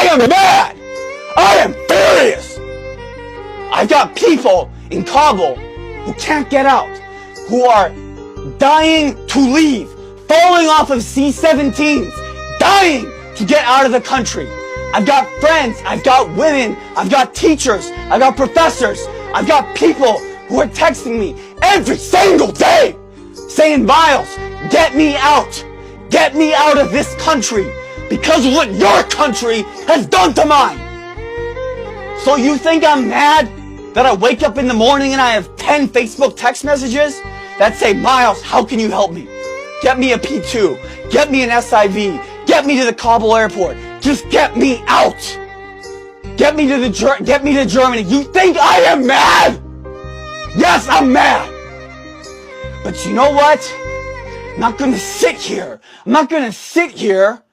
am mad. I am furious. I've got people in Kabul who can't get out, who are dying to leave, falling off of C-17s, dying to get out of the country. I've got friends, I've got women, I've got teachers, I've got professors, I've got people who are texting me every single day saying, Miles, get me out. Get me out of this country because of what your country has done to mine. So you think I'm mad that I wake up in the morning and I have 10 Facebook text messages that say, Miles, how can you help me? Get me a P2. Get me an SIV. Get me to the Kabul airport. Just get me out. Get me to Germany. You think I am mad? Yes, I'm mad. But you know what? I'm not gonna sit here. I'm not gonna sit here